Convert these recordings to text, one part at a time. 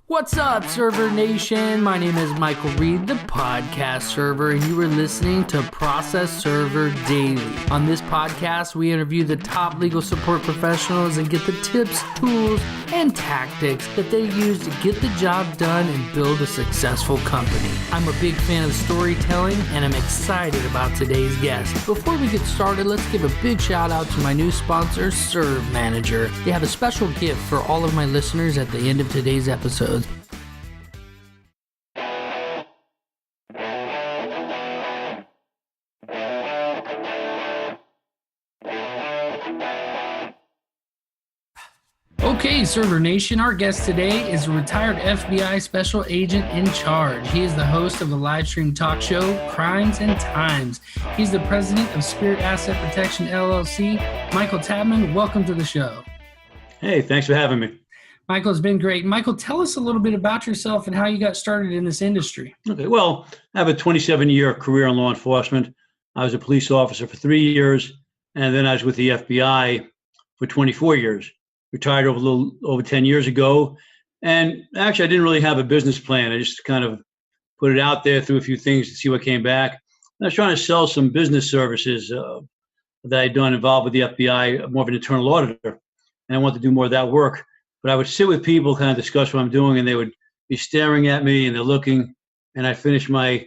What's up, Server Nation? My name is Michael Reed, the podcast server, and you are listening to Process Server Daily. On this podcast, we interview the top legal support professionals and get the tips, tools, and tactics that they use to get the job done and build a successful company. I'm a big fan of storytelling, and I'm excited about today's guest. Before we get started, let's give a big shout out to my new sponsor, Serve Manager. They have a special gift for all of my listeners at the end of today's episode. Okay, Server Nation, our guest today is a retired FBI Special Agent in Charge. He is the host of the live stream talk show, Crimes and Times. He's the president of Spirit Asset Protection, LLC. Michael Tabman, welcome to the show. Hey, thanks for having me. Michael, it's been great. Michael, tell us a little bit about yourself and how you got started in this industry. Okay, well, I have a 27-year career in law enforcement. I was a police officer for 3 years, and then I was with the FBI for 24 years. Retired over 10 years ago. And actually, I didn't really have a business plan. I just kind of put it out there, threw a few things to see what came back. And I was trying to sell some business services that I'd done involved with the FBI, more of an internal auditor. And I wanted to do more of that work. But I would sit with people, kind of discuss what I'm doing, and they would be staring at me, and they're looking. And I finish my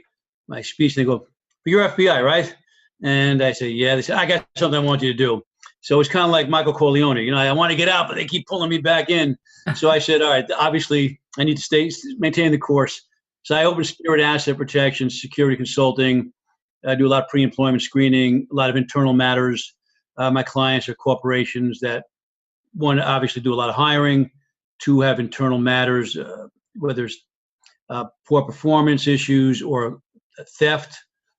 speech, and they go, "But you're FBI, right?" And I say, "Yeah." They say, "I got something I want you to do." So it's kind of like Michael Corleone. You know, I want to get out, but they keep pulling me back in. So I said, all right, obviously I need to maintain the course. So I opened Spirit Asset Protection, security consulting. I do a lot of pre-employment screening, a lot of internal matters. My clients are corporations that, one, obviously do a lot of hiring, two, have internal matters, whether it's poor performance issues or theft.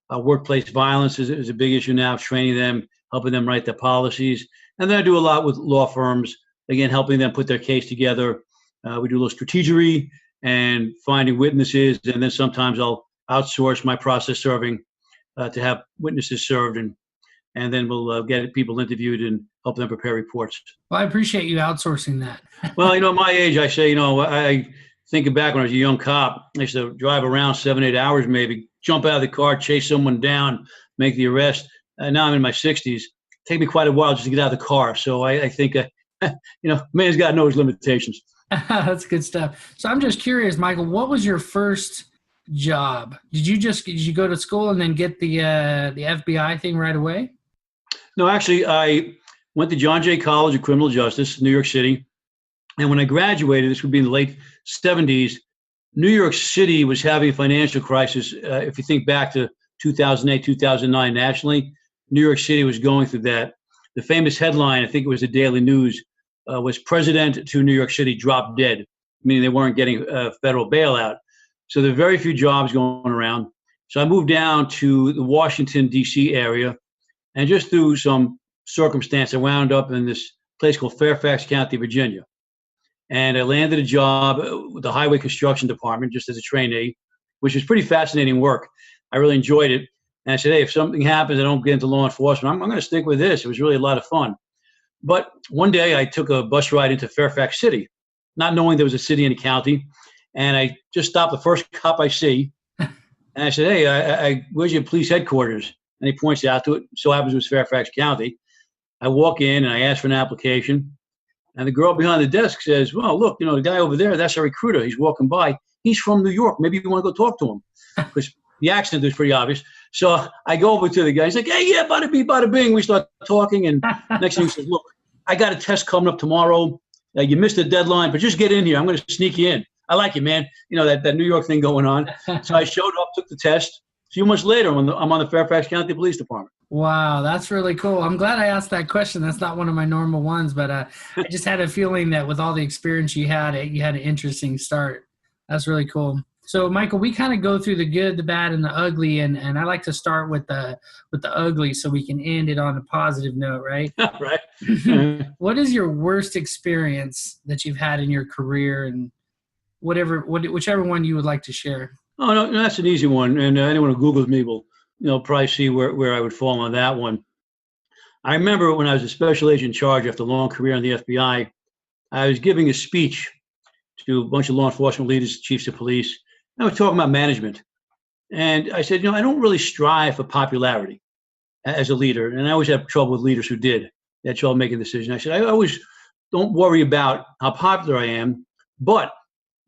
Workplace violence is a big issue now, training them, helping them write their policies. And then I do a lot with law firms, again, helping them put their case together. We do a little strategery and finding witnesses. And then sometimes I'll outsource my process serving to have witnesses served. And then we'll get people interviewed and help them prepare reports. Well, I appreciate you outsourcing that. Well, at my age, I say, I thinking back when I was a young cop, I used to drive around 7-8 hours, maybe jump out of the car, chase someone down, make the arrest. Now I'm in my 60s. Take me quite a while just to get out of the car. So I think, man's got to know his limitations. That's good stuff. So I'm just curious, Michael, what was your first job? Did you go to school and then get the FBI thing right away? No, actually, I went to John Jay College of Criminal Justice, New York City. And when I graduated, this would be in the late 70s, New York City was having a financial crisis. If you think back to 2008, 2009 nationally, New York City was going through that. The famous headline, I think it was the Daily News, was President to New York City dropped dead, meaning they weren't getting a federal bailout. So there are very few jobs going around. So I moved down to the Washington, D.C. area, and just through some circumstance, I wound up in this place called Fairfax County, Virginia. And I landed a job with the Highway Construction Department just as a trainee, which was pretty fascinating work. I really enjoyed it. And I said, hey, if something happens, I don't get into law enforcement, I'm going to stick with this. It was really a lot of fun. But one day I took a bus ride into Fairfax City, not knowing there was a city in the county. And I just stopped the first cop I see. And I said, hey, where's your police headquarters? And he points out to it. So happens it was Fairfax County. I walk in and I ask for an application. And the girl behind the desk says, well, look, the guy over there, that's our recruiter. He's walking by. He's from New York. Maybe you want to go talk to him. Because the accent is pretty obvious. So I go over to the guy. He's like, hey, yeah, bada bing, bada bing. We start talking. And next thing he says, look, I got a test coming up tomorrow. You missed the deadline, but just get in here. I'm going to sneak you in. I like you, man. That New York thing going on. So I showed up, took the test. A few months later, I'm on the Fairfax County Police Department. Wow, that's really cool. I'm glad I asked that question. That's not one of my normal ones, but I just had a feeling that with all the experience you had an interesting start. That's really cool. So, Michael, we kind of go through the good, the bad, and the ugly, and I like to start with the ugly so we can end it on a positive note, right? Right. What is your worst experience that you've had in your career, and whichever one you would like to share? Oh, no, that's an easy one. And anyone who Googles me will, probably see where I would fall on that one. I remember when I was a special agent in charge after a long career in the FBI, I was giving a speech to a bunch of law enforcement leaders, chiefs of police. And I was talking about management. And I said, I don't really strive for popularity as a leader. And I always have trouble with leaders who did. They had trouble making decisions. I said, I always don't worry about how popular I am. But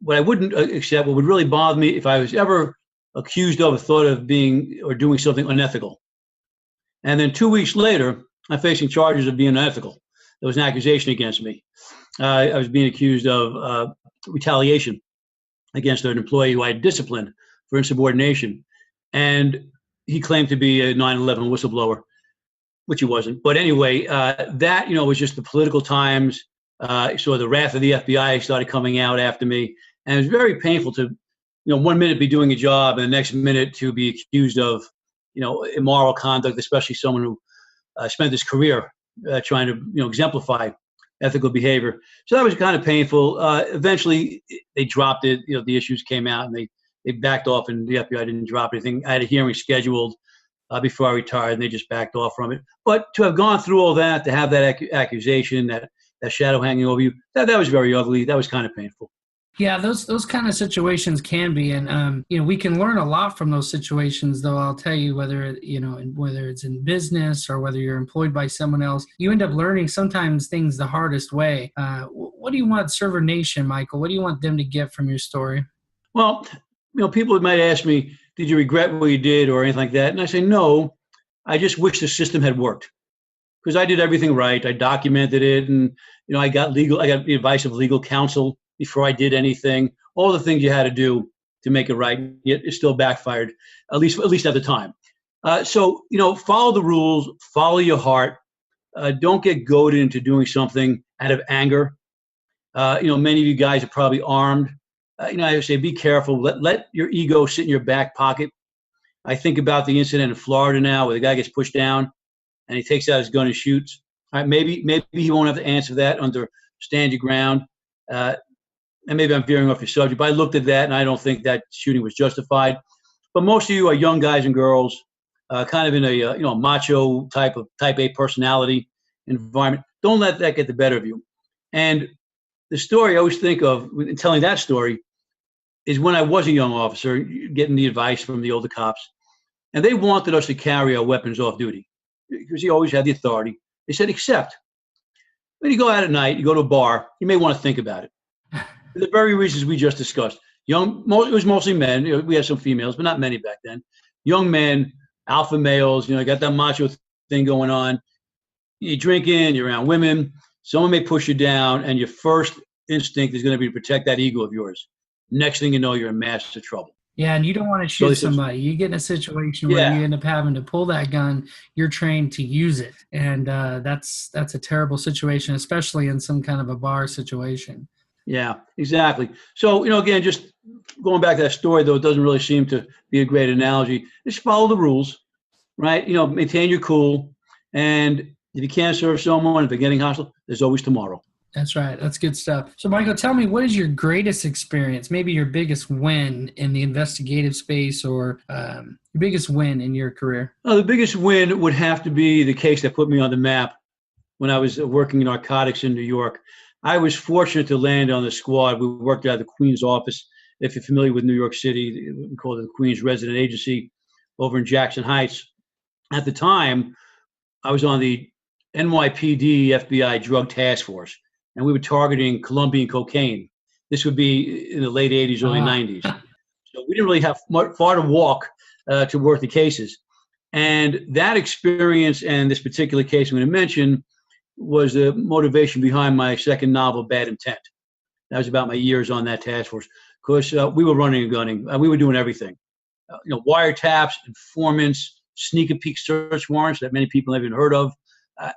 what I wouldn't accept, what would really bother me if I was ever accused of or thought of being or doing something unethical. And then 2 weeks later, I'm facing charges of being unethical. There was an accusation against me. I was being accused of retaliation against an employee who I had disciplined for insubordination. And he claimed to be a 9/11 whistleblower, which he wasn't. But anyway, that, was just the political times. So the wrath of the FBI started coming out after me. And it was very painful to, 1 minute be doing a job and the next minute to be accused of, immoral conduct, especially someone who spent his career trying to, exemplify ethical behavior. So that was kind of painful. Eventually, they dropped it. The issues came out and they backed off, and the FBI didn't drop anything. I had a hearing scheduled before I retired, and they just backed off from it. But to have gone through all that, to have that accusation, that shadow hanging over you, that was very ugly. That was kind of painful. Yeah, those kind of situations can be, and we can learn a lot from those situations. Though I'll tell you, whether it's in business or whether you're employed by someone else, you end up learning sometimes things the hardest way. What do you want Server Nation, Michael? What do you want them to get from your story? Well, people might ask me, "Did you regret what you did," or anything like that? And I say, no. I just wish the system had worked, because I did everything right. I documented it, and I got the advice of legal counsel before I did anything, all the things you had to do to make it right, yet it still backfired, at least at the time. So, follow the rules, follow your heart. Don't get goaded into doing something out of anger. Many of you guys are probably armed. I say, be careful. Let your ego sit in your back pocket. I think about the incident in Florida now where the guy gets pushed down and he takes out his gun and shoots. All right, maybe he won't have to answer that under stand your ground. And maybe I'm veering off your subject, but I looked at that and I don't think that shooting was justified. But most of you are young guys and girls, kind of in a macho type A personality environment. Don't let that get the better of you. And the story I always think of in telling that story is when I was a young officer, getting the advice from the older cops, and they wanted us to carry our weapons off duty because you always had the authority. They said, except when you go out at night, you go to a bar, you may want to think about it. For the very reasons we just discussed. It was mostly men. We had some females, but not many back then. Young men, alpha males, got that macho thing going on. You're drinking, you're around women. Someone may push you down, and your first instinct is going to be to protect that ego of yours. Next thing you know, you're in massive trouble. Yeah, and you don't want to shoot somebody. You get in a situation where you end up having to pull that gun. You're trained to use it, and that's a terrible situation, especially in some kind of a bar situation. Yeah, exactly. So, again, just going back to that story, though, it doesn't really seem to be a great analogy. Just follow the rules, right? Maintain your cool. And if you can't serve someone, if they're getting hostile, there's always tomorrow. That's right. That's good stuff. So, Michael, tell me, what is your greatest experience, maybe your biggest win in the investigative space, or your biggest win in your career? The biggest win would have to be the case that put me on the map when I was working in narcotics in New York. I was fortunate to land on the squad. We worked out of the Queens office. If you're familiar with New York City, we call it the Queens Resident Agency over in Jackson Heights. At the time, I was on the NYPD FBI Drug Task Force, and we were targeting Colombian cocaine. This would be in the late 80s, early 90s. So we didn't really have far to walk to work the cases. And that experience and this particular case I'm going to mention was the motivation behind my second novel, Bad Intent. That was about my years on that task force. Of course, we were running and gunning. We were doing everything. Wiretaps, informants, sneak and peek search warrants that many people haven't heard of,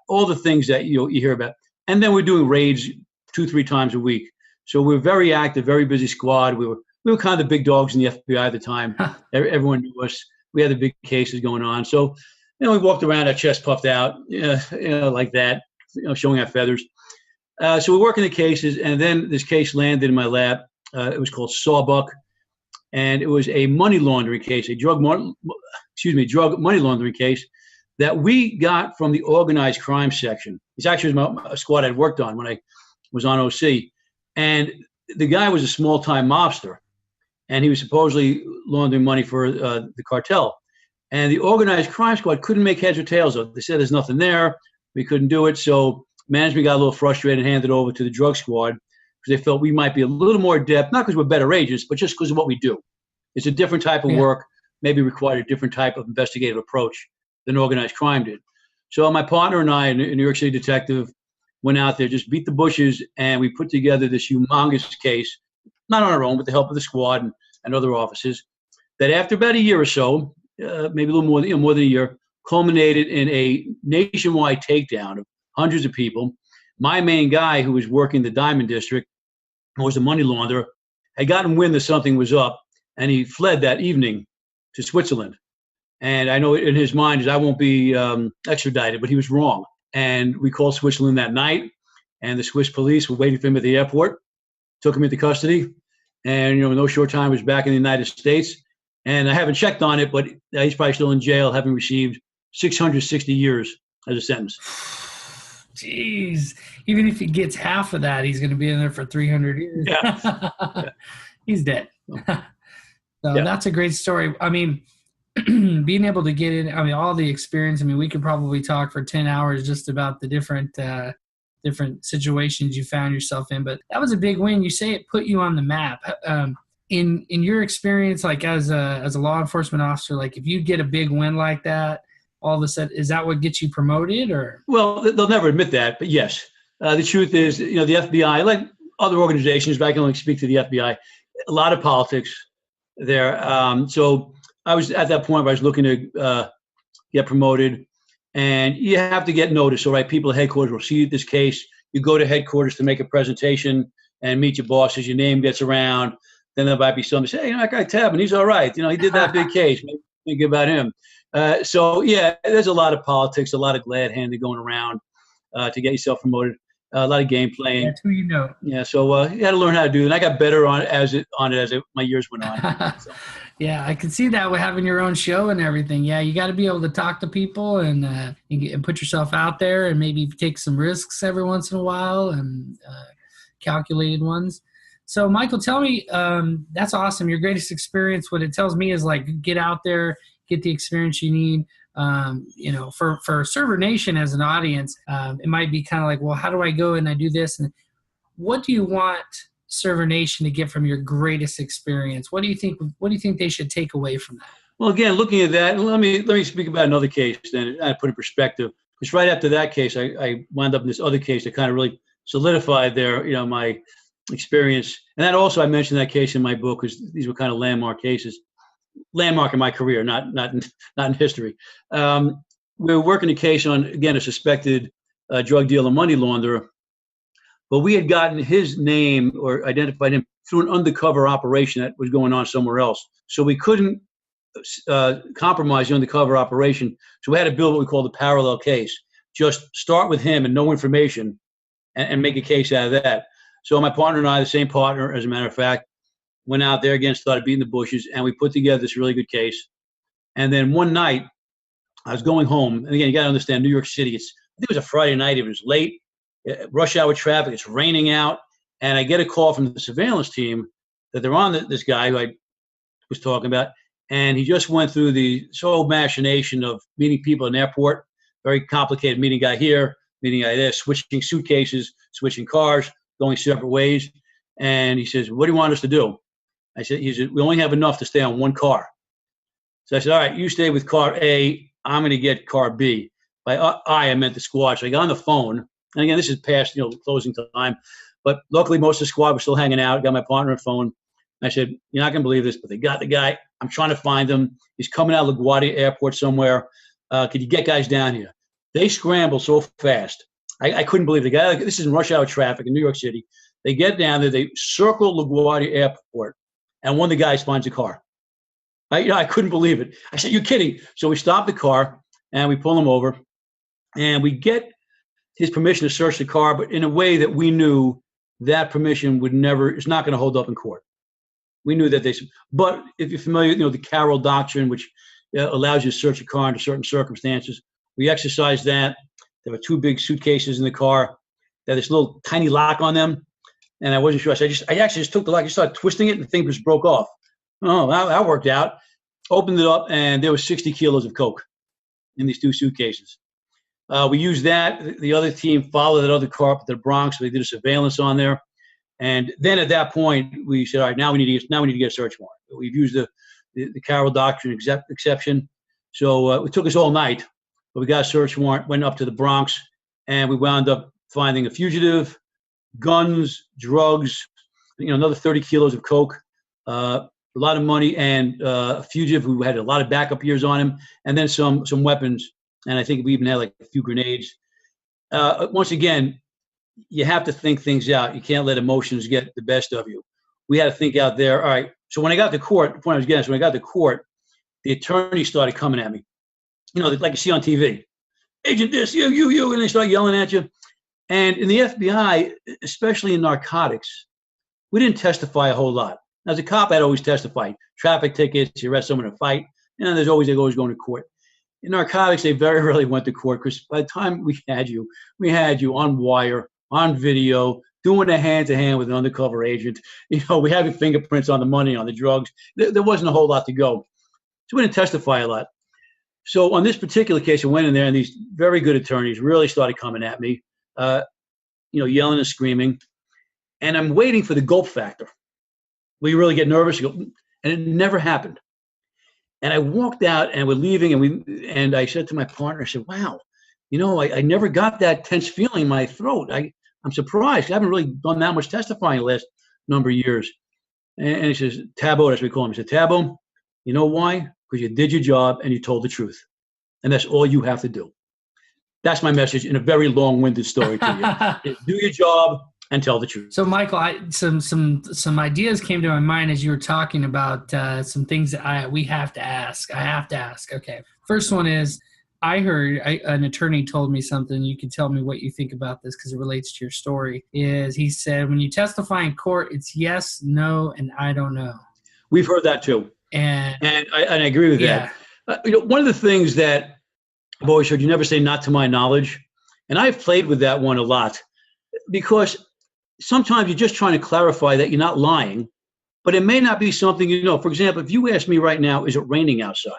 all the things that you hear about. And then we're doing raids 2-3 times a week. So we're very active, very busy squad. We were kind of the big dogs in the FBI at the time. Everyone knew us. We had the big cases going on. So, we walked around, our chest puffed out, like that. Showing our feathers. So we're working the cases, and then this case landed in my lap. It was called Sawbuck, and it was a money laundering case, a drug money laundering case that we got from the organized crime section. It's actually a squad I'd worked on when I was on OC. And the guy was a small-time mobster, and he was supposedly laundering money for the cartel. And the organized crime squad couldn't make heads or tails of it. They said there's nothing there. We couldn't do it. So management got a little frustrated and handed it over to the drug squad because they felt we might be a little more adept, not because we're better agents, but just because of what we do. It's a different type of work, maybe required a different type of investigative approach than organized crime did. So my partner and I, a New York City detective, went out there, just beat the bushes, and we put together this humongous case, not on our own, with the help of the squad and other officers, that after about a year or so, maybe a little more, more than a year, culminated in a nationwide takedown of hundreds of people. My main guy, who was working the Diamond District, who was a money launderer, had gotten wind that something was up, and he fled that evening to Switzerland. And I know in his mind is I won't be extradited, but he was wrong. And we called Switzerland that night, and the Swiss police were waiting for him at the airport, took him into custody, and in no short time he was back in the United States. And I haven't checked on it, but he's probably still in jail, having received 660 years as a sentence. Jeez, even if he gets half of that, he's going to be in there for 300 years. Yeah. He's dead. That's a great story. I mean, being able to get in, I mean, all the experience, I mean, we could probably talk for 10 hours just about the different situations you found yourself in, but that was a big win. You say it put you on the map. In your experience, like as a law enforcement officer, like if you get a big win like that, all of a sudden, is that what gets you promoted, or? Well, they'll never admit that, but yes. The truth is, the FBI, like other organizations, but I can only speak to the FBI, a lot of politics there. So I was at that point where I was looking to get promoted, and you have to get noticed. All right, people at headquarters will see this case. You go to headquarters to make a presentation and meet your bosses. Your name gets around. Then there might be somebody say, hey, that guy Tabman, he's all right. He did that big case. Maybe think about him. So yeah, there's a lot of politics, a lot of glad handing going around to get yourself promoted. A lot of game playing. That's who you know. Yeah, so you got to learn how to do it. And I got better on it as my years went on. So. Yeah, I can see that with having your own show and everything. Yeah, you got to be able to talk to people and put yourself out there and maybe take some risks every once in a while and calculated ones. So, Michael, tell me, that's awesome. Your greatest experience, what it tells me is like get out there, get the experience you need. For Server Nation as an audience, it might be kind of like, well, how do I go and I do this? And what do you want Server Nation to get from your greatest experience? What do you think they should take away from that? Well, again, looking at that, let me speak about another case then I put in perspective. Because right after that case, I wound up in this other case that kind of really solidified my experience. And that also, I mentioned that case in my book because these were kind of landmark cases. Landmark in my career, not in history. We were working a case on, again, a suspected drug dealer, money launderer, but we had gotten his name or identified him through an undercover operation that was going on somewhere else. So we couldn't compromise the undercover operation. So we had to build what we call the parallel case. Just start with him and no information and make a case out of that. So my partner and I, the same partner, as a matter of fact, went out there again, started beating the bushes, and we put together this really good case. And then one night, I was going home, and again, you got to understand, New York City, I think it was a Friday night, it was late, rush hour traffic, it's raining out, and I get a call from the surveillance team that they're on this guy who I was talking about, and he just went through the whole machination of meeting people in the airport, very complicated, meeting guy here, meeting guy there, switching suitcases, switching cars, going separate ways. And he says, what do you want us to do? He said, we only have enough to stay on one car. So I said, all right, you stay with car A. I'm going to get car B. By I meant the squad. So I got on the phone. And again, this is past, closing time. But luckily, most of the squad was still hanging out. Got my partner on the phone. I said, you're not going to believe this, but they got the guy. I'm trying to find him. He's coming out of LaGuardia Airport somewhere. Could you get guys down here? They scrambled so fast. I couldn't believe the guy. This is in rush hour traffic in New York City. They get down there. They circle LaGuardia Airport. And one of the guys finds a car. I couldn't believe it. I said, you're kidding. So we stop the car and we pull him over and we get his permission to search the car, but in a way that we knew that permission it's not going to hold up in court. We knew that but if you're familiar, the Carroll Doctrine, which allows you to search a car under certain circumstances, we exercised that. There were two big suitcases in the car. They had this little tiny lock on them. and I wasn't sure. So I actually just took the lock. I just started twisting it, and the thing just broke off. Oh, that worked out. Opened it up, and there was 60 kilos of coke in these 2 suitcases. We used that. The other team followed that other car up to the Bronx. So they did a surveillance on there. And then at that point, we said, all right, now we need to get a search warrant. We've used the Carroll Doctrine exception. So it took us all night, but we got a search warrant, went up to the Bronx, and we wound up finding a fugitive, guns, drugs, another 30 kilos of coke, a lot of money, and a fugitive who had a lot of backup years on him, and then some weapons. And I think we even had like a few grenades. Once again, you have to think things out. You can't let emotions get the best of you. We had to think out there. All right. So when I got to court, the point I was getting is when I got to court, the attorney started coming at me. Like you see on TV. Agent this, you, and they start yelling at you. And in the FBI, especially in narcotics, we didn't testify a whole lot. As a cop, I'd always testify. Traffic tickets, you arrest someone in a fight, they're always going to court. In narcotics, they very rarely went to court because by the time we had you on wire, on video, doing a hand-to-hand with an undercover agent. We had fingerprints on the money, on the drugs. There wasn't a whole lot to go. So we didn't testify a lot. So on this particular case, I went in there, and these very good attorneys really started coming at me, yelling and screaming. And I'm waiting for the gulp factor, where you really get nervous. And it never happened. And I walked out, and we're leaving, and I said to my partner, I said, wow, I never got that tense feeling in my throat. I'm surprised. I haven't really done that much testifying the last number of years. And he says, Tabo, that's what we call him. He said, Tabo, you know why? Because you did your job and you told the truth. And that's all you have to do. That's my message in a very long-winded story to you. Do your job and tell the truth. So, Michael, some ideas came to my mind as you were talking about some things that we have to ask. I have to ask. Okay. First one is, I heard an attorney told me something. You can tell me what you think about this because it relates to your story. He said, when you testify in court, it's yes, no, and I don't know. We've heard that too. And I agree with that. One of the things that I've always heard, you never say not to my knowledge. And I've played with that one a lot because sometimes you're just trying to clarify that you're not lying, but it may not be something For example, if you ask me right now, is it raining outside?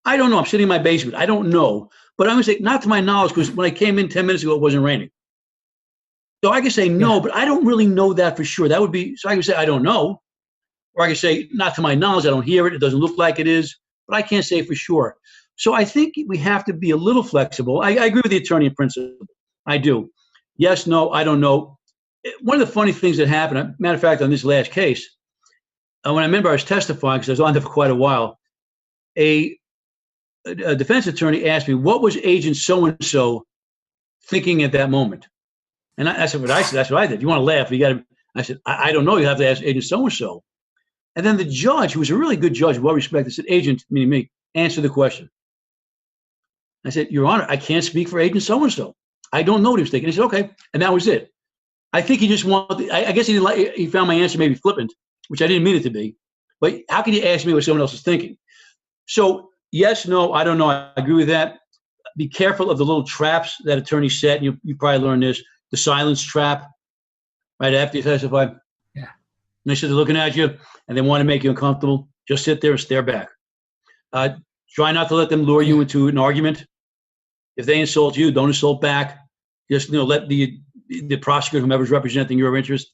I don't know. I'm sitting in my basement. I don't know. But I'm going to say, not to my knowledge, because when I came in 10 minutes ago, it wasn't raining. So I can say no, but I don't really know that for sure. That would be, so I can say, I don't know. Or I can say, not to my knowledge, I don't hear it. It doesn't look like it is. But I can't say for sure. So I think we have to be a little flexible. I agree with the attorney in principle. I do. Yes, no, I don't know. One of the funny things that happened, matter of fact, on this last case, when I remember I was testifying, because I was on there for quite a while, a defense attorney asked me, what was agent so-and-so thinking at that moment? And that's what I said. That's what I did. You want to laugh. I said, I don't know. You have to ask agent so-and-so. And then the judge, who was a really good judge, well respected, said, agent, meaning me, answer the question. I said, Your Honor, I can't speak for agent so-and-so. I don't know what he was thinking. He said, okay. And that was it. I think he just wanted, I guess he found my answer maybe flippant, which I didn't mean it to be. But how can you ask me what someone else is thinking? So, yes, no, I don't know. I agree with that. Be careful of the little traps that attorneys set. You probably learned this. The silence trap, right after you testify. Yeah. And they said they're looking at you and they want to make you uncomfortable. Just sit there and stare back. Try not to let them lure you into an argument. If they insult you, don't insult back. Just let the prosecutor, whomever's representing your interest,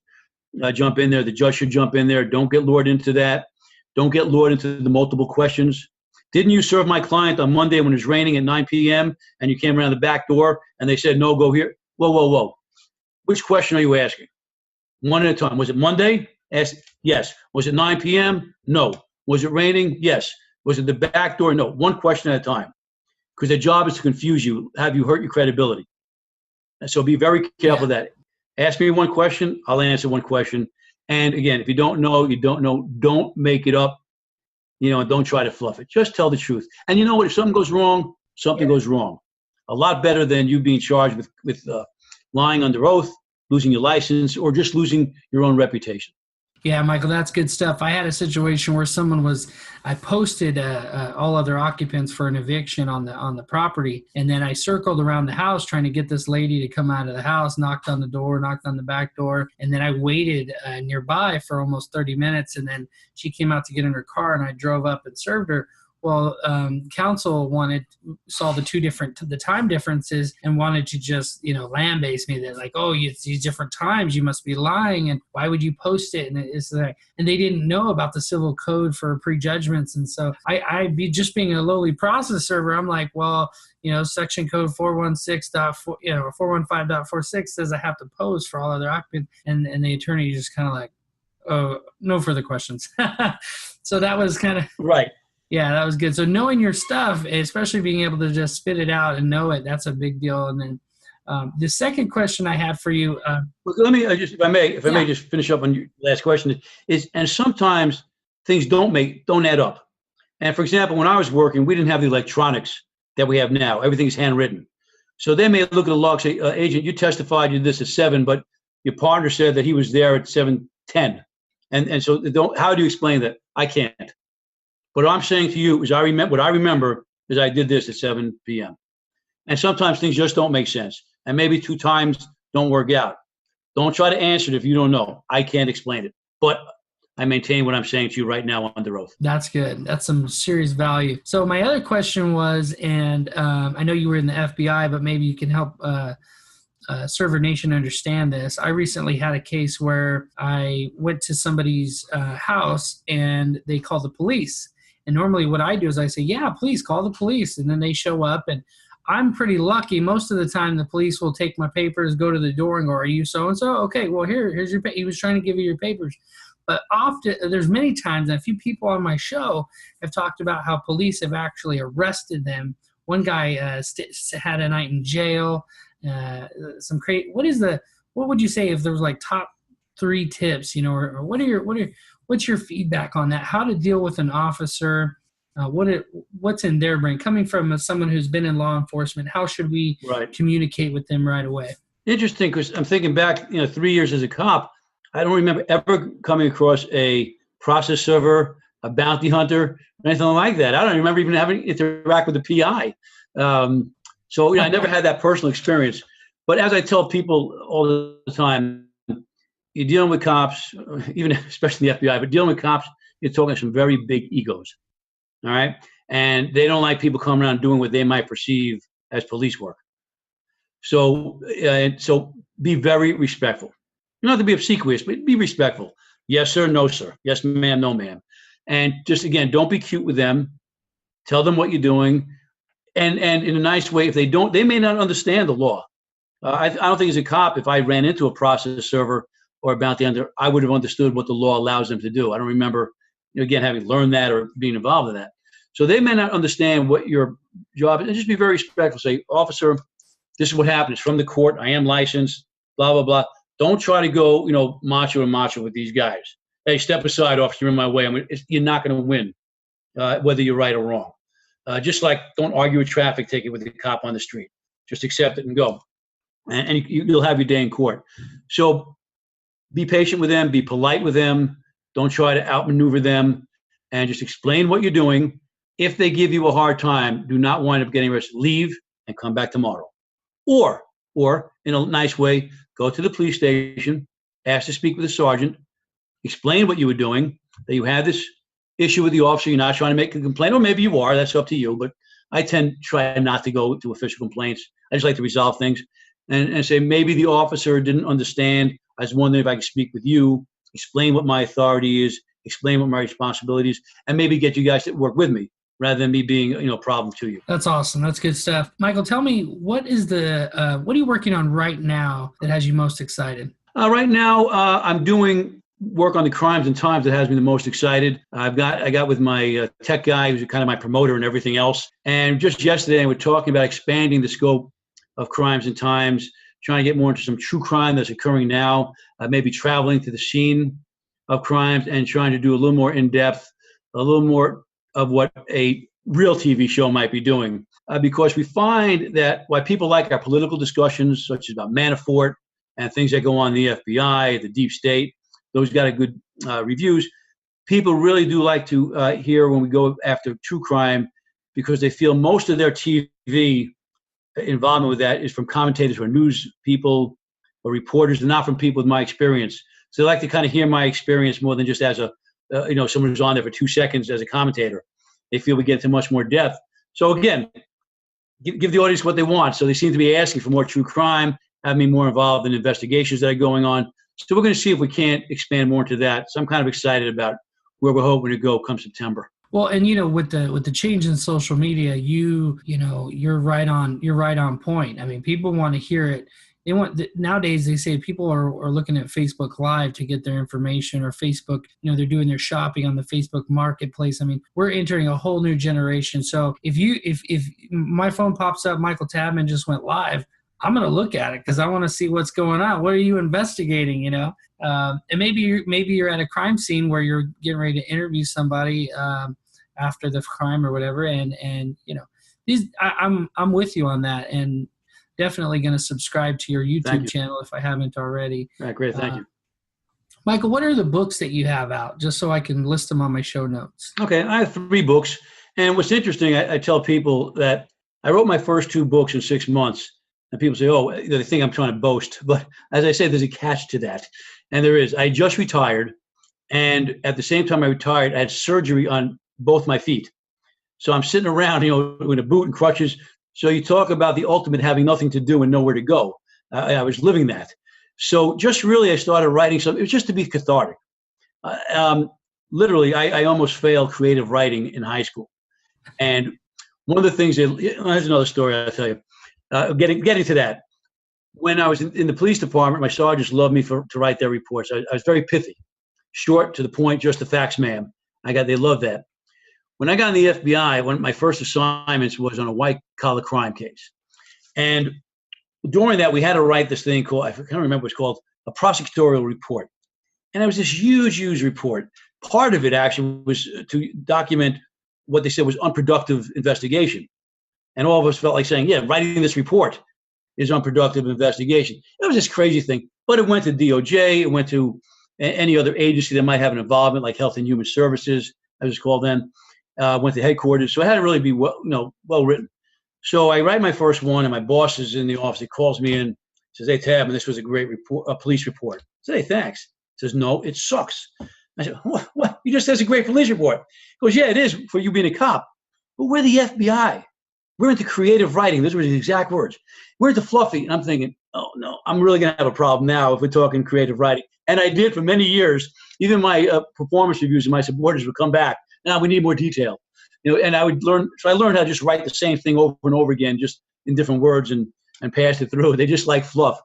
jump in there. The judge should jump in there. Don't get lured into that. Don't get lured into the multiple questions. Didn't you serve my client on Monday when it was raining at 9 p.m. and you came around the back door and they said, no, go here? Whoa. Which question are you asking? One at a time. Was it Monday? Yes. Was it 9 p.m.? No. Was it raining? Yes. Was it the back door? No. One question at a time. Because their job is to confuse you, have you hurt your credibility. And so be very careful of that. Ask me one question, I'll answer one question. And again, if you don't know, you don't know. Don't make it up. And don't try to fluff it. Just tell the truth. And you know what? If something goes wrong, something goes wrong. A lot better than you being charged with lying under oath, losing your license, or just losing your own reputation. Yeah, Michael, that's good stuff. I had a situation where I posted all other occupants for an eviction on the property, and then I circled around the house trying to get this lady to come out of the house, knocked on the door, knocked on the back door, and then I waited nearby for almost 30 minutes, and then she came out to get in her car, and I drove up and served her. Well, counsel saw the time differences and wanted to just, lambaste me. They're like, oh, it's these different times, you must be lying, and why would you post it? And it's like, and they didn't know about the civil code for prejudgments. And so I just being a lowly process server, I'm like, well, section code 415.46 says I have to post for all other occupants. And the attorney just kind of like, oh, no further questions. So that was kind of right. Yeah, that was good. So knowing your stuff, especially being able to just spit it out and know it, that's a big deal. And then the second question I had for you. Let me just, if I may just finish up on your last question, and sometimes things don't add up. And for example, when I was working, we didn't have the electronics that we have now. Everything's handwritten. So they may look at the log, say, agent, you testified you did this at 7, but your partner said that he was there at 7:10. And so how do you explain that? I can't. What I'm saying to you is what I remember is I did this at 7 p.m. And sometimes things just don't make sense. And maybe 2 times don't work out. Don't try to answer it if you don't know. I can't explain it. But I maintain what I'm saying to you right now under oath. That's good. That's some serious value. So my other question was, and I know you were in the FBI, but maybe you can help Server Nation understand this. I recently had a case where I went to somebody's house and they called the police. And normally what I do is I say, yeah, please call the police. And then they show up, and I'm pretty lucky. Most of the time the police will take my papers, go to the door and go, are you so-and-so? Okay, well, here's your he was trying to give you your papers. But often, there's many times, and a few people on my show have talked about how police have actually arrested them. One guy had a night in jail. What would you say if there was like top 3 tips, or what's your feedback on that? How to deal with an officer? What's in their brain? Coming from someone who's been in law enforcement, how should we communicate with them right away? Interesting, because I'm thinking back, 3 years as a cop, I don't remember ever coming across a process server, a bounty hunter, anything like that. I don't remember even having to interact with the PI. So I never had that personal experience. But as I tell people all the time, you're dealing with cops, even especially the FBI, but dealing with cops, you're talking some very big egos. All right. And they don't like people coming around doing what they might perceive as police work. So be very respectful. You don't have to be obsequious, but be respectful. Yes, sir. No, sir. Yes, ma'am. No, ma'am. And just, again, don't be cute with them. Tell them what you're doing. And in a nice way, if they don't, they may not understand the law. I don't think as a cop, if I ran into a process server or a bounty hunter, I would have understood what the law allows them to do. I don't remember, again, having learned that or being involved in that. So they may not understand what your job is. And just be very respectful. Say, officer, this is what happened. It's from the court. I am licensed, blah, blah, blah. Don't try to go, macho with these guys. Hey, step aside, officer, you're in my way. You're not going to win, whether you're right or wrong. Just like don't argue a traffic ticket with the cop on the street. Just accept it and go. And you'll have your day in court. So be patient with them. Be polite with them. Don't try to outmaneuver them. And just explain what you're doing. If they give you a hard time, do not wind up getting arrested. Leave and come back tomorrow. Or in a nice way, go to the police station, ask to speak with a sergeant, explain what you were doing, that you had this issue with the officer, you're not trying to make a complaint, or maybe you are, that's up to you, but I tend to try not to go to official complaints. I just like to resolve things and say maybe the officer didn't understand. I was wondering if I could speak with you, explain what my authority is, explain what my responsibilities, and maybe get you guys to work with me rather than me being a problem to you. That's awesome. That's good stuff. Michael, tell me, what are you working on right now that has you most excited? Right now, I'm doing work on the crimes and times that has me the most excited. I got with my tech guy, who's kind of my promoter and everything else. And just yesterday, we were talking about expanding the scope of crimes and times, trying to get more into some true crime that's occurring now, maybe traveling to the scene of crimes and trying to do a little more in-depth, a little more of what a real TV show might be doing. Because we find that while people like our political discussions, such as about Manafort and things that go on in the FBI, the deep state, those got a good reviews, people really do like to hear when we go after true crime, because they feel most of their TV involvement with that is from commentators or news people or reporters, and not from people with my experience. So they like to kind of hear my experience more than just as a, someone who's on there for 2 seconds as a commentator. They feel we get into much more depth. So again, give the audience what they want. So they seem to be asking for more true crime, have me more involved in investigations that are going on. So we're going to see if we can't expand more into that. So I'm kind of excited about where we're hoping to go come September. Well, and with the change in social media, you're right on point. I mean, people want to hear it. Nowadays they say people are looking at Facebook Live to get their information, or Facebook, they're doing their shopping on the Facebook Marketplace. I mean, we're entering a whole new generation. So if my phone pops up, Michael Tabman just went live, I'm going to look at it because I want to see what's going on. What are you investigating? And maybe you're at a crime scene where you're getting ready to interview somebody after the crime or whatever. And I'm with you on that, and definitely going to subscribe to your YouTube channel if I haven't already. All right, great. Thank you. Michael, what are the books that you have out, just so I can list them on my show notes? Okay, I have 3 books. And what's interesting, I tell people that I wrote my first 2 books in 6 months. And people say, oh, they think I'm trying to boast. But as I say, there's a catch to that. And there is. I just retired. And at the same time I retired, I had surgery on both my feet. So I'm sitting around, with a boot and crutches. So you talk about the ultimate having nothing to do and nowhere to go. I was living that. So just really, I started writing something. It was just to be cathartic. Literally, I almost failed creative writing in high school. And one of the things, here's another story I'll tell you. Getting to that. When I was in the police department, my sergeants loved me to write their reports. I was very pithy, short, to the point, just the facts, ma'am. They loved that. When I got in the FBI, one of my first assignments was on a white-collar crime case. And during that, we had to write this thing called, I can't remember what it's called, a prosecutorial report. And it was this huge, huge report. Part of it actually was to document what they said was unproductive investigation. And all of us felt like saying, yeah, writing this report is unproductive investigation. It was this crazy thing. But it went to DOJ. It went to any other agency that might have an involvement, like Health and Human Services, as it was called then. Went to headquarters. So it had to really be well written. So I write my first one, and my boss is in the office. He calls me in, says, hey, Tabman, this was a great report, a police report. I said, hey, thanks. He says, no, it sucks. I said, what? You just said it's a great police report. He goes, yeah, it is for you being a cop. But we're the FBI. We're into creative writing. Those were the exact words. We're into fluffy. And I'm thinking, oh, no, I'm really going to have a problem now if we're talking creative writing. And I did for many years. Even my performance reviews and my supporters would come back. Now we need more detail. And I would learn. So I learned how to just write the same thing over and over again, just in different words, and pass it through. They just like fluff.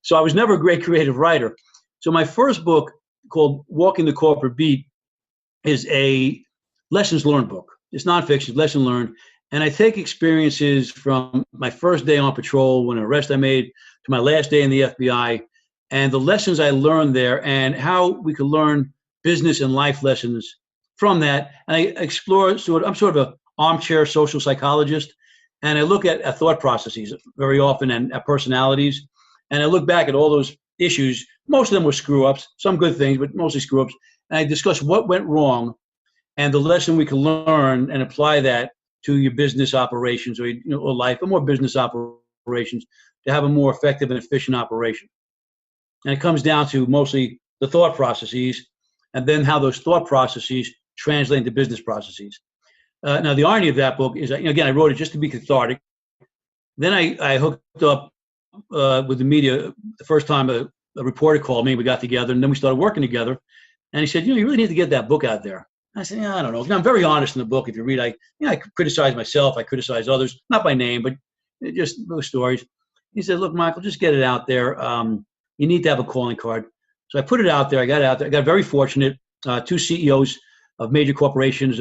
So I was never a great creative writer. So my first book, called Walking the Corporate Beat, is a lessons learned book. It's nonfiction, lesson learned. And I take experiences from my first day on patrol, when an arrest I made, to my last day in the FBI, and the lessons I learned there, and how we could learn business and life lessons from that. And I explore, I'm sort of an armchair social psychologist, and I look at thought processes very often, and at personalities. And I look back at all those issues. Most of them were screw-ups, some good things, but mostly screw-ups. And I discuss what went wrong and the lesson we can learn and apply that to your business operations or life, but more business operations, to have a more effective and efficient operation. And it comes down to mostly the thought processes, and then how those thought processes translate into business processes. Now, the irony of that book is that, again, I wrote it just to be cathartic. Then I hooked up with the media the first time a reporter called me. We got together, and then we started working together. And he said, you really need to get that book out there. I said, yeah, I don't know. And I'm very honest in the book. If you read, I criticize myself. I criticize others, not by name, but just those stories. He said, look, Michael, just get it out there. You need to have a calling card. So I put it out there. I got it out there. I got very fortunate. 2 CEOs of major corporations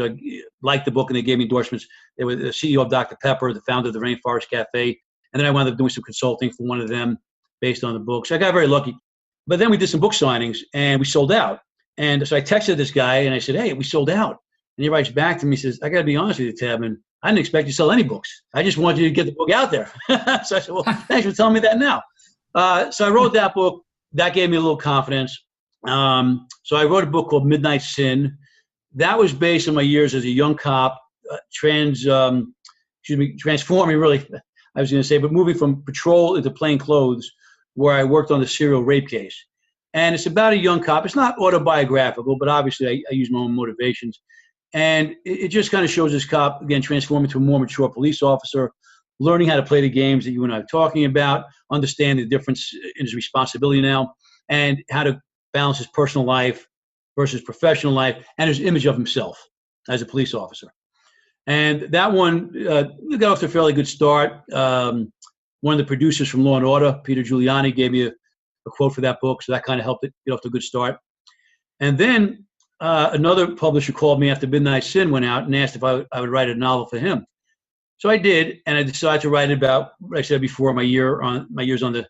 liked the book, and they gave me endorsements. They were the CEO of Dr. Pepper, the founder of the Rainforest Cafe. And then I wound up doing some consulting for one of them based on the book. So I got very lucky. But then we did some book signings, and we sold out. And so I texted this guy, and I said, hey, we sold out. And he writes back to me, says, I got to be honest with you, Tabman, I didn't expect you to sell any books. I just wanted you to get the book out there. So I said, well, thanks for telling me that now. So I wrote that book. That gave me a little confidence. So I wrote a book called Midnight Sin. That was based on my years as a young cop, transforming really, I was going to say, but moving from patrol into plain clothes, where I worked on the serial rape case. And it's about a young cop. It's not autobiographical, but obviously I use my own motivations. And it just kind of shows this cop, again, transforming to a more mature police officer, learning how to play the games that you and I are talking about, understand the difference in his responsibility now, and how to balance his personal life versus professional life and his image of himself as a police officer. And that one got off to a fairly good start. One of the producers from Law and Order, Peter Giuliani, gave me a quote for that book, so that kind of helped it get off to a good start. And then another publisher called me after Midnight Sin went out and asked if I would write a novel for him. So I did, and I decided to write about what I said before, my years on the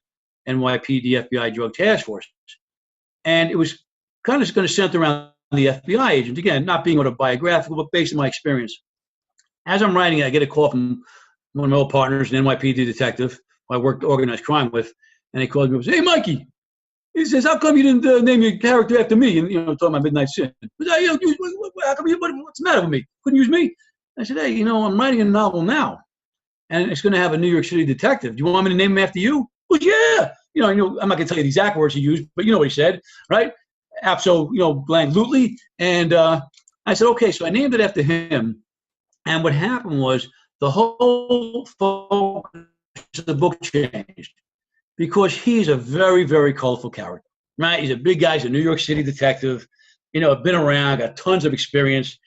NYPD FBI Drug Task Force. And it was kind of going to center around the FBI agent, again, not being autobiographical, but based on my experience. As I'm writing it, I get a call from one of my old partners, an NYPD detective who I worked organized crime with, and he called me and said, "Hey, Mikey," he says, "how come you didn't name your character after me?" And, talking about Midnight Sin. How come what's the matter with me? Couldn't use me? I said, "Hey, I'm writing a novel now, and it's going to have a New York City detective. Do you want me to name him after you?" Well, yeah. I'm not going to tell you the exact words he used, but you know what he said, right? Absolutely. And I said, okay. So I named it after him. And what happened was the whole focus of the book changed because he's a very, very colorful character, right? He's a big guy. He's a New York City detective, been around, got tons of experience.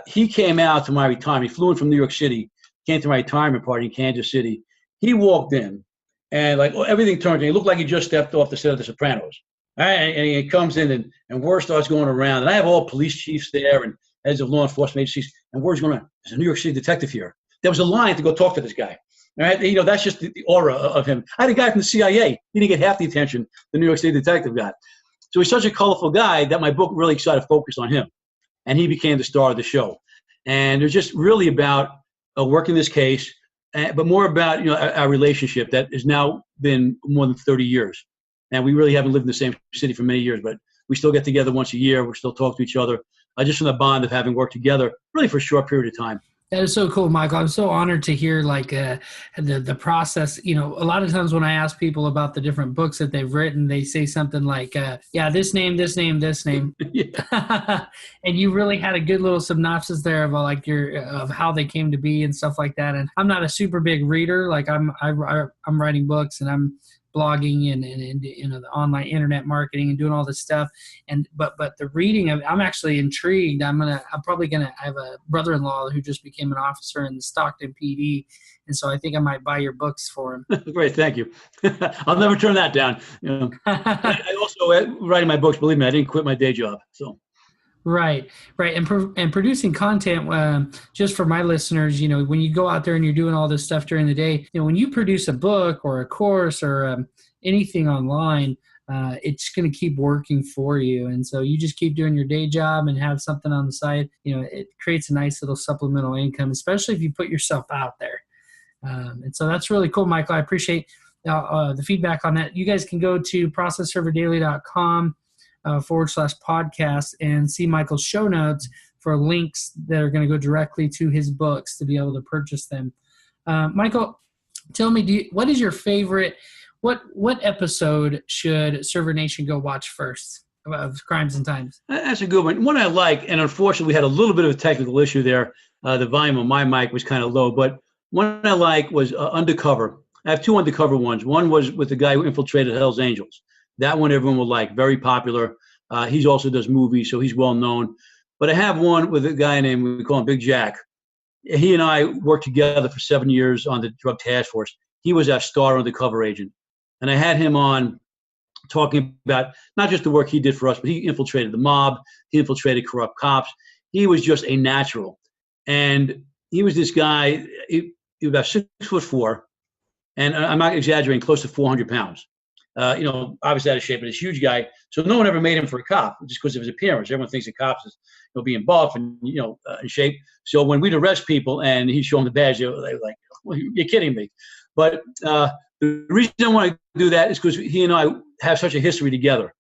He came out to my retirement. He flew in from New York City, came to my retirement party in Kansas City. He walked in. And everything turned. He looked like he just stepped off the set of The Sopranos. Right? And he comes in, and word starts going around. And I have all police chiefs there and heads of law enforcement agencies. And word's going around. There's a New York City detective here. There was a line to go talk to this guy. All right? That's just the aura of him. I had a guy from the CIA. He didn't get half the attention the New York City detective got. So he's such a colorful guy that my book really started to focus on him. And he became the star of the show. And it was just really about working this case. But more about our relationship that has now been more than 30 years, and we really haven't lived in the same city for many years. But we still get together once a year. We still talk to each other, just from the bond of having worked together, really for a short period of time. That is so cool, Michael. I'm so honored to hear the process. A lot of times when I ask people about the different books that they've written, they say something like, this name. Yeah. And you really had a good little synopsis there of of how they came to be and stuff like that. And I'm not a super big reader. I'm writing books and I'm blogging and the online internet marketing and doing all this stuff. But the reading of it, I'm actually intrigued. I have a brother-in-law who just became an officer in the Stockton PD. And so I think I might buy your books for him. Great. Thank you. I'll never turn that down. I also, writing my books, believe me, I didn't quit my day job. So. Right. And producing content, just for my listeners, when you go out there and you're doing all this stuff during the day, when you produce a book or a course or anything online, it's going to keep working for you. And so you just keep doing your day job and have something on the side. It creates a nice little supplemental income, especially if you put yourself out there. And so that's really cool, Michael. I appreciate the feedback on that. You guys can go to processserverdaily.com /podcast and see Michael's show notes for links that are going to go directly to his books to be able to purchase them. Michael, tell me, what is your favorite, what episode should Server Nation go watch first of Crimes and Times? That's a good one. One I like, and unfortunately we had a little bit of a technical issue there. The volume of my mic was kind of low, but one I like was Undercover. I have two Undercover ones. One was with the guy who infiltrated Hell's Angels. That one everyone will like, very popular. He also does movies, so he's well known. But I have one with a guy named, we call him Big Jack. He and I worked together for 7 years on the Drug Task Force. He was our star undercover agent. And I had him on talking about not just the work he did for us, but he infiltrated the mob. He infiltrated corrupt cops. He was just a natural. And he was this guy, he was about 6'4", and I'm not exaggerating, close to 400 pounds. Obviously out of shape, but he's a huge guy. So no one ever made him for a cop just because of his appearance. Everyone thinks of cops as being buff and in shape. So when we'd arrest people and he'd show them the badge, they were like, well, "You're kidding me." But the reason I want to do that is because he and I have such a history together,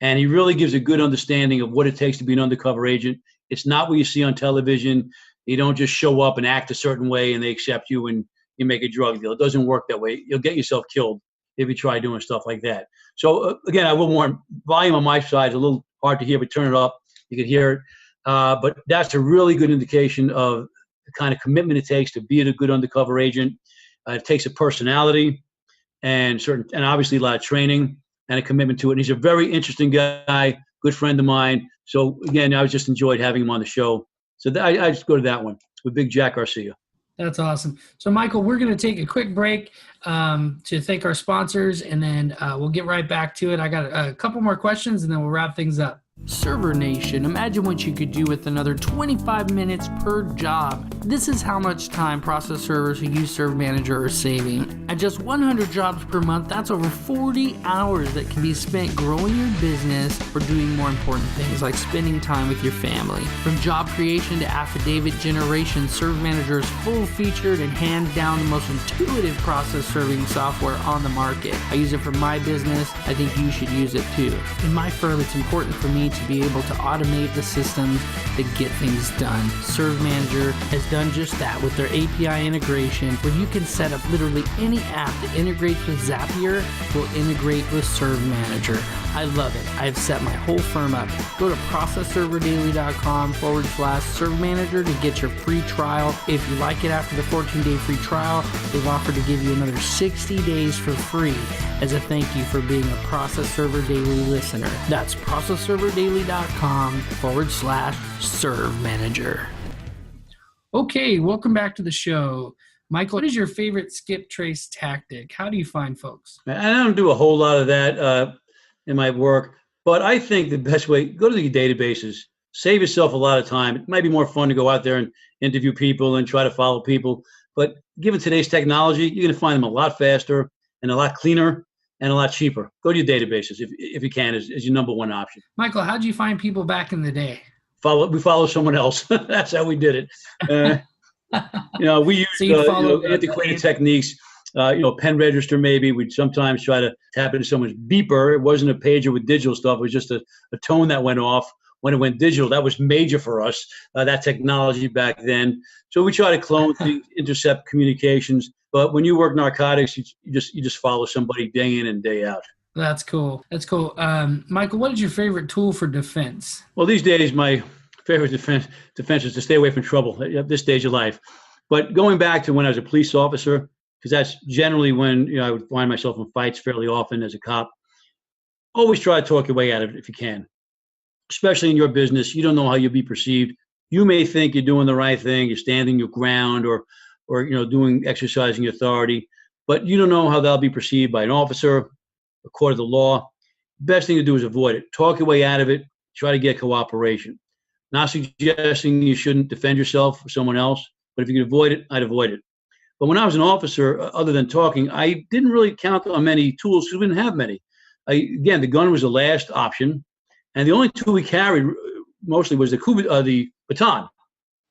And he really gives a good understanding of what it takes to be an undercover agent. It's not what you see on television. You don't just show up and act a certain way and they accept you and you make a drug deal. It doesn't work that way. You'll get yourself killed if you try doing stuff like that. So again, I will warn, volume on my side is a little hard to hear, but turn it up. You can hear it. But that's a really good indication of the kind of commitment it takes to be a good undercover agent. It takes a personality and obviously a lot of training and a commitment to it. And he's a very interesting guy, good friend of mine. So again, I just enjoyed having him on the show. So I just go to that one with Big Jack Garcia. That's awesome. So, Michael, we're going to take a quick break to thank our sponsors, and then we'll get right back to it. I got a couple more questions, and then we'll wrap things up. Server Nation, imagine what you could do with another 25 minutes per job. This is how much time process servers who use Server Manager are saving. At just 100 jobs per month, that's over 40 hours that can be spent growing your business or doing more important things like spending time with your family. From job creation to affidavit generation, Server Manager is full-featured and hands down the most intuitive process serving software on the market. I use it for my business. I think you should use it too. In my firm, it's important for me to be able to automate the systems that get things done. Serve Manager has done just that with their API integration, where you can set up literally any app that integrates with Zapier will integrate with Serve Manager. I love it. I've set my whole firm up. Go to processserverdaily.com/Serve Manager to get your free trial. If you like it after the 14-day free trial, they've offered to give you another 60 days for free as a thank you for being a Process Server Daily listener. That's processserverdaily.com/Serve Manager. Okay, welcome back to the show. Michael, what is your favorite skip trace tactic? How do you find folks? I don't do a whole lot of that in my work, but I think the best way, go to the databases, save yourself a lot of time. It might be more fun to go out there and interview people and try to follow people, but given today's technology, you're going to find them a lot faster and a lot cleaner and a lot cheaper. Go to your databases if you can, as your number one option. Michael, how did you find people back in the day? We follow someone else. That's how we did it. We used antiquated techniques. Pen register maybe. We'd sometimes try to tap into someone's beeper. It wasn't a pager with digital stuff. It was just a tone that went off. When it went digital, that was major for us, that technology back then. So we try to clone things, intercept communications. But when you work narcotics, you just follow somebody day in and day out. That's cool. That's cool. Michael, what is your favorite tool for defense? Well, these days, my favorite defense is to stay away from trouble at this stage of life. But going back to when I was a police officer, because that's generally when I would find myself in fights fairly often as a cop, always try to talk your way out of it if you can. Especially in your business, you don't know how you'll be perceived. You may think you're doing the right thing, you're standing your ground, or exercising your authority, but you don't know how that'll be perceived by an officer, a court of the law. Best thing to do is avoid it. Talk your way out of it. Try to get cooperation. Not suggesting you shouldn't defend yourself or someone else, but if you can avoid it, I'd avoid it. But when I was an officer, other than talking, I didn't really count on many tools because we didn't have many. Again, the gun was the last option, and the only tool we carried mostly was the baton.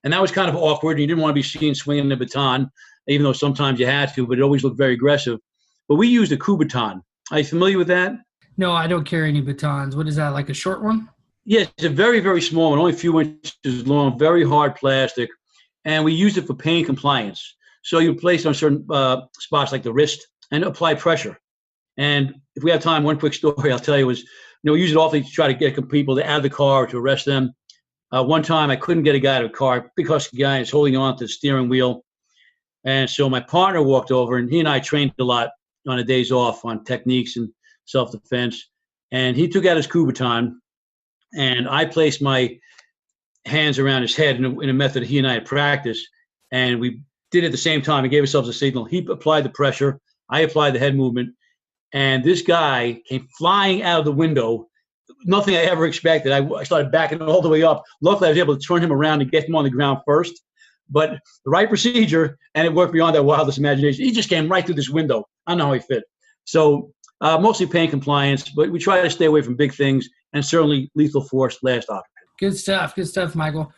And that was kind of awkward. You didn't want to be seen swinging the baton, even though sometimes you had to, but it always looked very aggressive. But we used a baton. Are you familiar with that? No, I don't carry any batons. What is that, like a short one? Yes, it's a very, very small one, only a few inches long, very hard plastic. And we used it for pain compliance. So you place it on certain spots like the wrist and apply pressure. And if we have time, one quick story I'll tell you was, we use it often to try to get people out of the car or to arrest them. One time I couldn't get a guy out of the car because the guy is holding on to the steering wheel. And so my partner walked over, and he and I trained a lot on the days off on techniques and self-defense. And he took out his baton, and I placed my hands around his head in a method he and I had practiced. And we did it at the same time. We gave ourselves a signal. He applied the pressure. I applied the head movement. And this guy came flying out of the window. Nothing I ever expected. I started backing all the way up. Luckily, I was able to turn him around and get him on the ground first. But the right procedure, and it worked beyond that wildest imagination. He just came right through this window. I don't know how he fit. So mostly pain compliance, but we try to stay away from big things, and certainly lethal force, last option. Good stuff. Good stuff, Michael.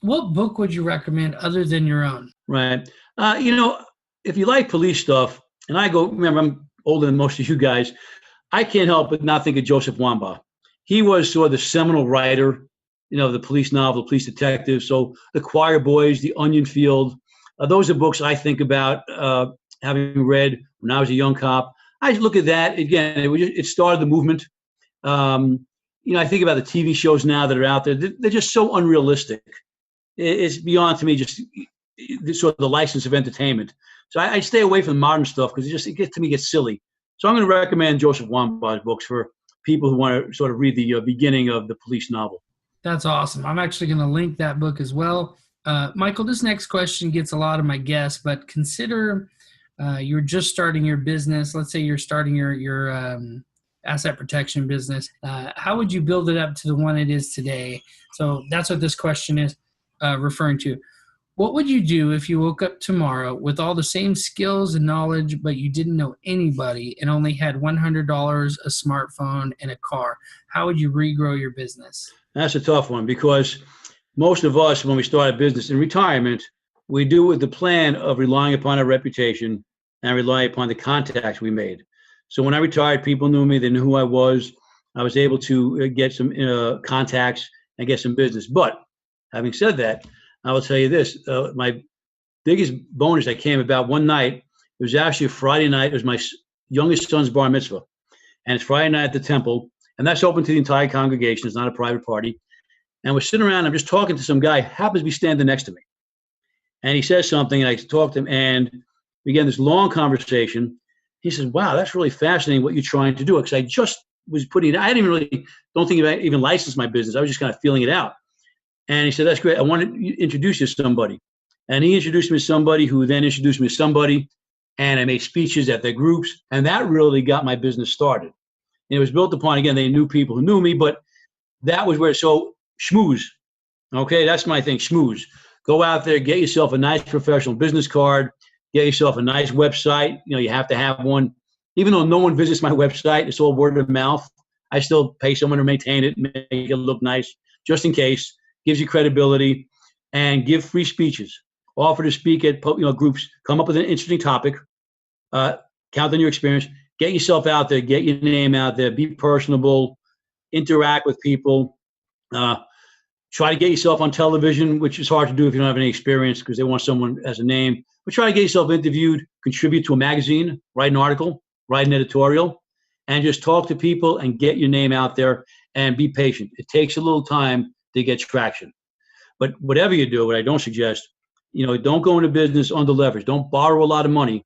What book would you recommend other than your own? Right. If you like police stuff, and remember, I'm older than most of you guys, I can't help but not think of Joseph Wambaugh. he was sort of the seminal writer, the police novel, the police detective. So the Choir Boys, the Onion Field, those are books I think about having read when I was a young cop. I look at that again. It started the movement. I think about the TV shows now that are out there. They're just so unrealistic. It's beyond to me just sort of the license of entertainment. So I stay away from the modern stuff because it gets silly. So I'm going to recommend Joseph Wambach's books for people who want to sort of read the beginning of the police novel. That's awesome. I'm actually going to link that book as well. Michael, this next question gets a lot of my guests, but consider you're just starting your business. Let's say you're starting your asset protection business. How would you build it up to the one it is today? So that's what this question is referring to. What would you do if you woke up tomorrow with all the same skills and knowledge, but you didn't know anybody and only had $100, a smartphone, and a car? How would you regrow your business? That's a tough one because most of us, when we start a business in retirement, we do it with the plan of relying upon our reputation and rely upon the contacts we made. So when I retired, people knew me. They knew who I was. I was able to get some contacts and get some business. But having said that, I will tell you this, my biggest bonus that came about one night, it was actually a Friday night. It was my youngest son's bar mitzvah. And it's Friday night at the temple. And that's open to the entire congregation. It's not a private party. And we're sitting around. I'm just talking to some guy who happens to be standing next to me. And he says something, and I talk to him, and we get this long conversation. He says, wow, that's really fascinating what you're trying to do. Because I just was I don't think I even licensed my business. I was just kind of feeling it out. And he said, that's great. I want to introduce you to somebody. And he introduced me to somebody who then introduced me to somebody. And I made speeches at their groups. And that really got my business started. And it was built upon, again, they knew people who knew me, but that was so schmooze. Okay, that's my thing, schmooze. Go out there, get yourself a nice professional business card, get yourself a nice website. You have to have one. Even though no one visits my website, it's all word of mouth. I still pay someone to maintain it, make it look nice, just in case. Gives you credibility, and give free speeches. Offer to speak at groups. Come up with an interesting topic. Count on your experience. Get yourself out there. Get your name out there. Be personable. Interact with people. Try to get yourself on television, which is hard to do if you don't have any experience because they want someone as a name. But try to get yourself interviewed. Contribute to a magazine. Write an article. Write an editorial. And just talk to people and get your name out there and be patient. It takes a little time to get traction. But whatever you do, what I don't suggest, don't go into business under leverage. Don't borrow a lot of money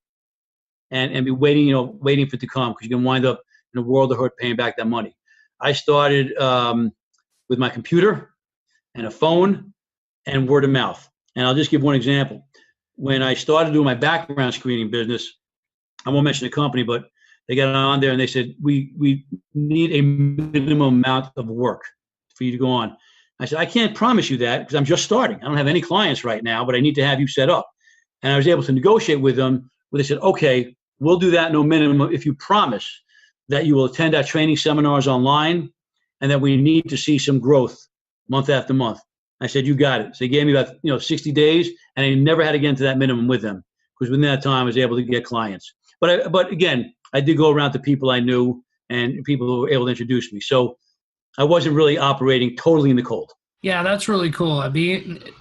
and be waiting for it to come because you can wind up in a world of hurt paying back that money. I started with my computer and a phone and word of mouth. And I'll just give one example. When I started doing my background screening business, I won't mention the company, but they got on there and they said, we need a minimum amount of work for you to go on. I said, I can't promise you that because I'm just starting. I don't have any clients right now, but I need to have you set up. And I was able to negotiate with them where they said, okay, we'll do that no minimum if you promise that you will attend our training seminars online and that we need to see some growth month after month. I said, you got it. So they gave me about 60 days, and I never had to get into that minimum with them because within that time I was able to get clients. But again, I did go around to people I knew and people who were able to introduce me. So I wasn't really operating totally in the cold. Yeah, that's really cool.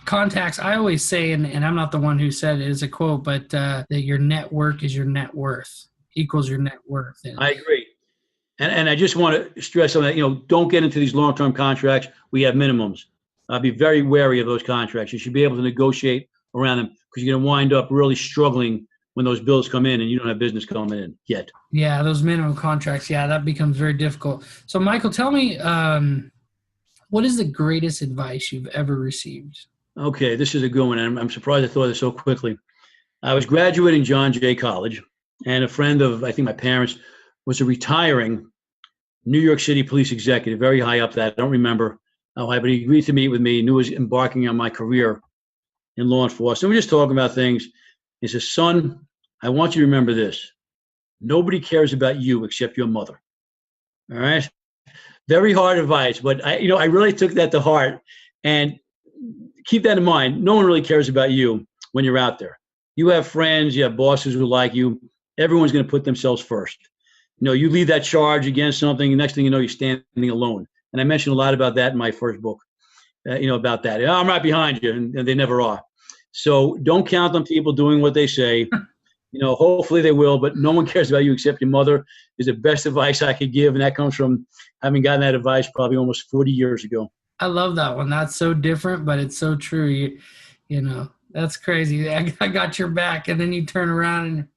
Contacts, I always say, and I'm not the one who said it as a quote, but that your network is your net worth, equals your net worth. I agree. And I just want to stress on that, don't get into these long-term contracts. We have minimums. Be very wary of those contracts. You should be able to negotiate around them because you're going to wind up really struggling when those bills come in and you don't have business coming in yet. Yeah, those minimum contracts. Yeah, that becomes very difficult. So, Michael, tell me, what is the greatest advice you've ever received? Okay, this is a good one. I'm surprised I thought of this so quickly. I was graduating John Jay College, and a friend of, I think, my parents was a retiring New York City police executive, very high up that. I don't remember how high, but he agreed to meet with me, knew I was embarking on my career in law enforcement. We're just talking about things. He says, son, I want you to remember this. Nobody cares about you except your mother. All right? Very hard advice, but I really took that to heart. And keep that in mind. No one really cares about you when you're out there. You have friends, you have bosses who like you. Everyone's going to put themselves first. You lead that charge against something, and next thing you know, you're standing alone. And I mentioned a lot about that in my first book, about that. I'm right behind you, and they never are. So don't count on people doing what they say. Hopefully they will, but no one cares about you except your mother is the best advice I could give. And that comes from having gotten that advice probably almost 40 years ago. I love that one. That's so different, but it's so true. That's crazy. I got your back, and then you turn around and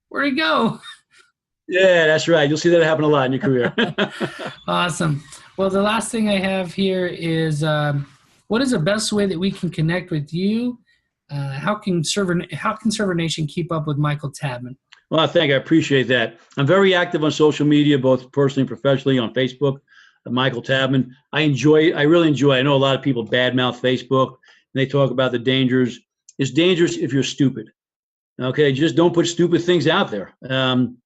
where'd he go? Yeah, that's right. You'll see that happen a lot in your career. Awesome. Well, the last thing I have here is what is the best way that we can connect with you? How can Server Nation keep up with Michael Tabman? Well, I appreciate that. I'm very active on social media, both personally and professionally, on Facebook, Michael Tabman. I really enjoy. I know a lot of people badmouth Facebook, and they talk about the dangers. It's dangerous if you're stupid. Okay, just don't put stupid things out there. I'm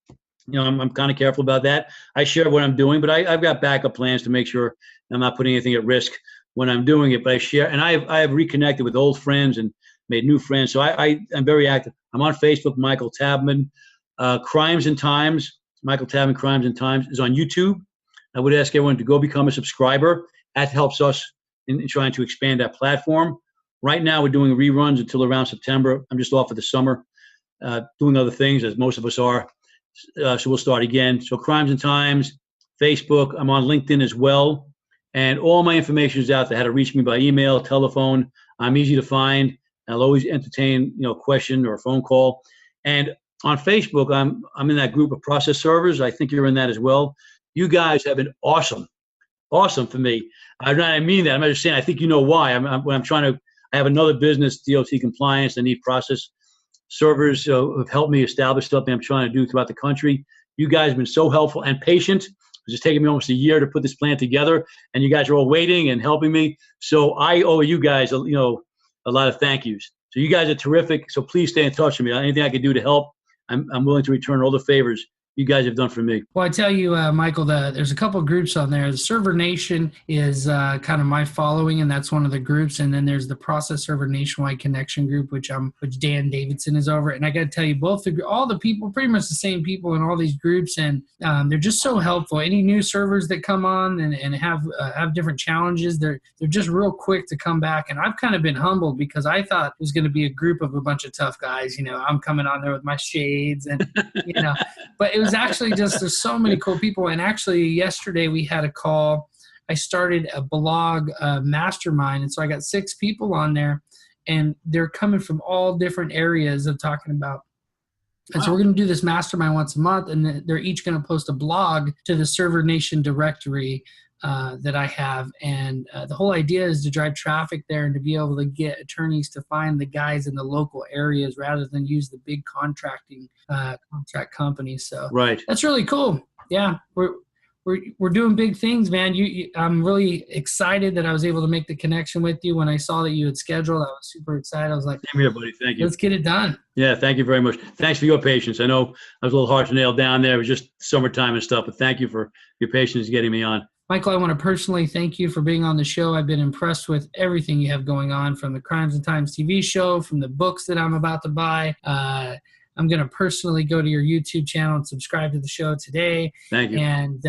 kind of careful about that. I share what I'm doing, but I've got backup plans to make sure I'm not putting anything at risk when I'm doing it. But I share, and I have reconnected with old friends and made new friends. So I'm very active. I'm on Facebook, Michael Tabman. Crimes and Times, Michael Tabman Crimes and Times is on YouTube. I would ask everyone to go become a subscriber. That helps us in trying to expand that platform. Right now, we're doing reruns until around September. I'm just off for the summer, doing other things, as most of us are. So we'll start again. So Crimes and Times, Facebook. I'm on LinkedIn as well. And all my information is out there. How to reach me by email, telephone. I'm easy to find. I'll always entertain, a question or a phone call. And on Facebook, I'm in that group of process servers. I think you're in that as well. You guys have been awesome for me. I mean that. I'm not just saying. I think you know why. I have another business, DOT compliance. I need process servers have helped me establish something I'm trying to do throughout the country. You guys have been so helpful and patient. It's just taken me almost a year to put this plan together, and you guys are all waiting and helping me. So I owe you guys, a lot of thank yous. So you guys are terrific. So please stay in touch with me. Anything I can do to help, I'm willing to return all the favors you guys have done for me. Well, I tell you, Michael, there's a couple of groups on there. The Server Nation is kind of my following, and that's one of the groups. And then there's the Process Server Nationwide Connection group, which Dan Davidson is over. And I got to tell you, all the people, pretty much the same people in all these groups, and they're just so helpful. Any new servers that come on and have different challenges, they're just real quick to come back. And I've kind of been humbled because I thought it was going to be a group of a bunch of tough guys. I'm coming on there with my shades and but it was actually just, there's so many cool people. And actually yesterday we had a call. I started a blog mastermind. And so I got 6 people on there, and they're coming from all different areas of talking about. And so we're going to do this mastermind once a month, and they're each going to post a blog to the Server Nation directory that I have. And the whole idea is to drive traffic there and to be able to get attorneys to find the guys in the local areas rather than use the big contract companies. So right. That's really cool. Yeah. We're doing big things, man. I'm really excited that I was able to make the connection with you. When I saw that you had scheduled, I was super excited. I was like, "Come here, buddy. Thank you. Let's get it done." Yeah, thank you very much. Thanks for your patience. I know I was a little hard to nail down there. It was just summertime and stuff, but thank you for your patience getting me on. Michael, I want to personally thank you for being on the show. I've been impressed with everything you have going on, from the Crimes and Times TV show, from the books that I'm about to buy. I'm going to personally go to your YouTube channel and subscribe to the show today. Thank you. And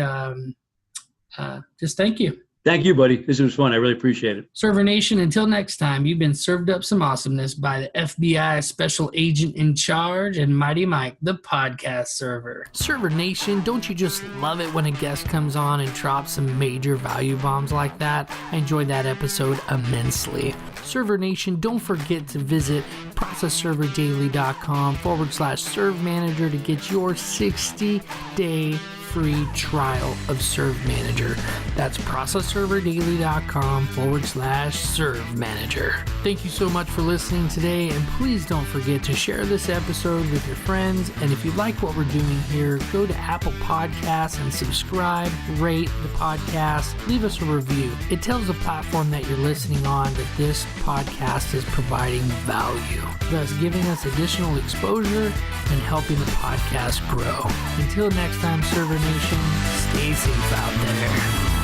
just thank you. Thank you, buddy. This was fun. I really appreciate it. Server Nation, until next time, you've been served up some awesomeness by the FBI Special Agent in Charge and Mighty Mike, the podcast server. Server Nation, don't you just love it when a guest comes on and drops some major value bombs like that? I enjoyed that episode immensely. Server Nation, don't forget to visit processserverdaily.com/serve manager to get your 60-day free trial of Serve Manager. That's processserverdaily.com/serve manager. Thank you so much for listening today, and please don't forget to share this episode with your friends. And if you like what we're doing here, go to Apple Podcasts and subscribe, rate the podcast, leave us a review. It tells the platform that you're listening on that this podcast is providing value, thus giving us additional exposure and helping the podcast grow. Until next time, Server Nation, stay safe out there.